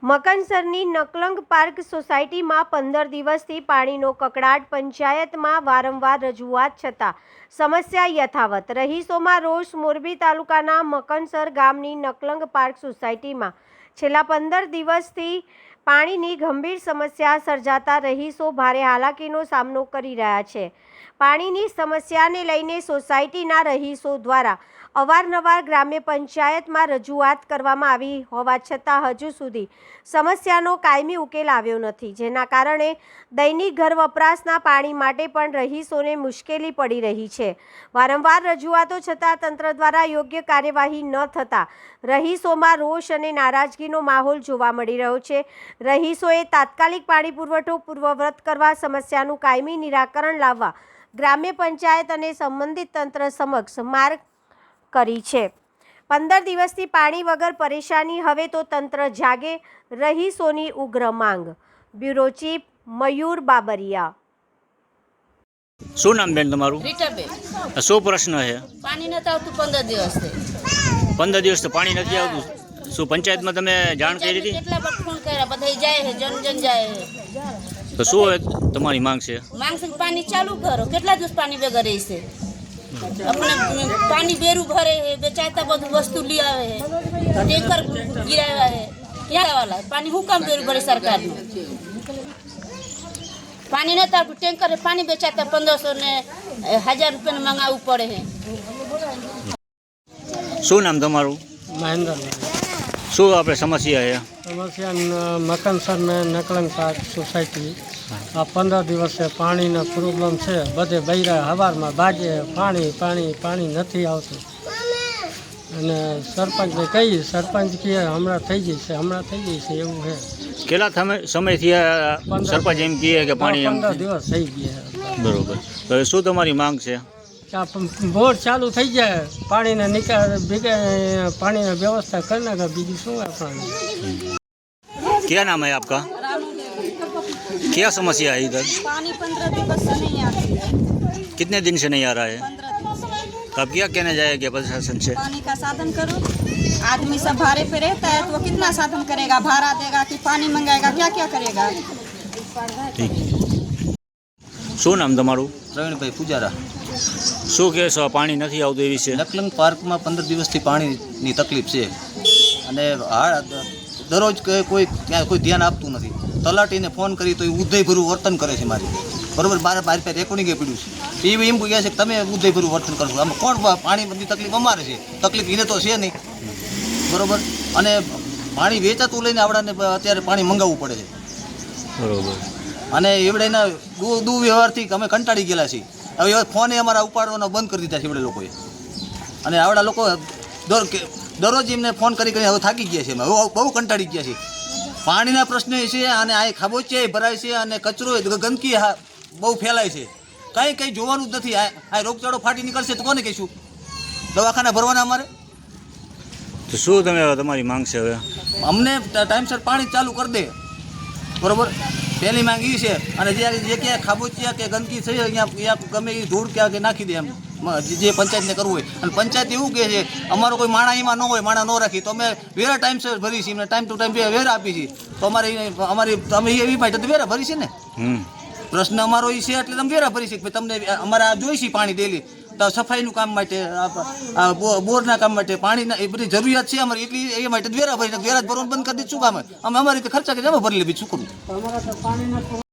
મકનસરની Naklang park સોસાયટીમાં 15 દિવસથી પાણીનો કકળાટ, પંચાયતમાં વારંવાર રજૂઆત છતાં સમસ્યા યથાવત. રહીશોમાં રોષ. મોરબી તાલુકાના મકનસર ગામની નકલંગ પાર્ક સોસાયટીમાં છેલ્લા 15 દિવસથી પાણીની ગંભીર સમસ્યા સર્જાતા રહીશો ભારે હાલાકીનો સામનો કરી રહ્યા છે. પાણીની સમસ્યાને લઈને સોસાયટીના રહીશો દ્વારા અવારનવાર ગ્રામ્ય પંચાયતમાં રજૂઆત કરવામાં આવી હોવા છતાં હજુ સુધી સમસ્યાનો કાયમી ઉકેલ આવ્યો નથી, જેના કારણે દૈનિક ઘર વપરાશના પાણી માટે પણ રહીશોને મુશ્કેલી પડી રહી છે. વારંવાર રજૂઆતો છતાં તંત્ર દ્વારા યોગ્ય કાર્યવાહી ન થતાં રહીશોમાં રોષ અને નારાજગીનો માહોલ જોવા મળી રહ્યો છે. રહીશોએ તાત્કાલિક પાણી પુરવઠો પૂર્વવત કરવા, સમસ્યાનું કાયમી નિરાકરણ લાવવા ગ્રામ્ય પંચાયત અને સંબંધિત તંત્ર સમક્ષ માંગ કરી છે. 15 દિવસથી પાણી વગર પરેશાની, હવે તો તંત્ર જાગે, રહીશોની ઉગ્ર માંગ. બ્યુરો ચીફ મયુર બાબરિયા. શું નામ બેન તમારું? રીટાબેન. શું પ્રશ્ન છે? પાણી નથી આવતું 15 દિવસથી. 15 દિવસ તો પાણી નથી આવતું. શું પંચાયતમાં તમે જાણ કરી હતી? કેટલા વખત ફોન કર્યા, બધા જાય છે, જન જાય છે. તો શું તમારી માંગ છે? માંગ છે પાણી ચાલુ કરો. કેટલા દિવસ પાણી વગર રહી છે? अपने पानी बेरू भरे है, बेचाता બધું વસ્તુ લઈ આવે है, ટેન્કર ગિરાવ્યા है, ક્યાં વાલા પાણી હું કામ બેरू ભરે સરકારનું? પાણી નથી આવતું, ટેન્કર પાણી બેચાતા 1500 ને 1000 રૂપિયા મંગાવવું પડે છે. શું નામ તમારું? મહેન્દ્ર. શું આપણે સમસ્યા છે? સમસ્યા મકનસર ને નકલંગ પાર્ક સોસાયટી આ 15 દિવસે પાણીનો પ્રોબ્લેમ છે. બધે બૈરા હવારમાં બાજે પાણી નથી આવતું. અને સરપંચને કહીએ, સરપંચ કહે હમણાં થઈ જશે એવું છે. કેટલા સમયથી સરપંચ એમ કહે કે પાણી 15 દિવસ થઈ ગયા. બરોબર. તો શું તમારી માંગ છે? બોર ચાલુ થઈ જાય, પાણીને નિકાલ પાણીની વ્યवस्था કરી નાખે, બીજું શું આપણને. क्या नाम है आपका? क्या समस्या है इधर? पानी 15 दिवस से नहीं आती है. कितने दिन से नहीं आ रहा है? 15 दिवस से. अब क्या कहना जाएगा प्रशासन से? पानी का साधन करो. आदमी सब भाड़े पे रहता है तो वो कितना साधन करेगा, भाड़ा देगा कि पानी मंगाएगा, क्या क्या करेगा. ठीक. શું નામ તમારું? પ્રવીણભાઈ પૂજારા. શું કહેશો પાણી નથી આવતું એ વિશે? નકલંગ પાર્કમાં 15 દિવસથી પાણીની તકલીફ છે અને દરરોજ કોઈ ત્યાં કોઈ ધ્યાન આપતું નથી. તલાટીને ફોન કરી તો એ ઉદયભરું વર્તન કરે છે મારી, બરાબર. બાર પાસે રેકોર્ડિંગે પડ્યું છે. એ એમ કહે છે કે તમે ઉદયભરું વર્તન કરશો. આમાં કોણ પાણીની તકલીફ અમારે છે, તકલીફ એને તો છે નહીં, બરાબર. અને પાણી વેચાતું લઈને આવડાને અત્યારે પાણી મંગાવવું પડે છે, બરોબર. અને એવડેના દુર્વ્યવહારથી અમે કંટાળી ગયેલા છીએ. હવે ફોને અમારા ઉપાડવાનો બંધ કરી દીધા છે એવડે લોકોએ. અને આવડા લોકો દરરોજ એમને ફોન કરી હવે થાકી ગયા છે. હવે બહુ કંટાળી ગયા છે. પાણીના પ્રશ્ન છે, અને આ ખાબોચિયા ભરાય છે, અને કચરો ગંદકી બહુ ફેલાય છે. કંઈ જોવાનું જ નથી. આ રોગચાળો ફાટી નીકળશે તો કોને કહીશું? દવાખાના ભરવાના અમારે. તો શું તમારી માંગ છે હવે? અમને ટાઈમસર પાણી ચાલુ કરી દે, બરાબર. પહેલી માંગ એ છે. અને જે ક્યાંય ખાબોચિયા કે ગંદકી છે અહીંયા ગમે એ ધૂળ ક્યાં કે નાખી દે, એમ જે પંચાયતને કરવું હોય. અને પંચાયત એવું કહે છે અમારો કોઈ માણા એમાં ન હોય, માણા ન રાખી તો અમે વેરા ટાઈમસર ભરી છીએ, ટાઈમ ટુ ટાઈમ વેરા આપી છીએ. તો અમારી તમે એવી માટે તો વેરા ભરી છે ને. પ્રશ્ન અમારો એ છે એટલે તમે વેરા ભરી છે. તમને અમારે આ જોઈશે પાણી ડેલી, તો સફાઈનું કામ માટે, બોરના કામ માટે, પાણીના એ બધી જરૂરિયાત છે અમારી, એટલી એ માટે વેરા ભરી. વેરા ભરવાનું બંધ કરી દીધું શું કામ? અમે અમારી રીતે ખર્ચા કે જમા ભરી લે, બીજું શું કરવું?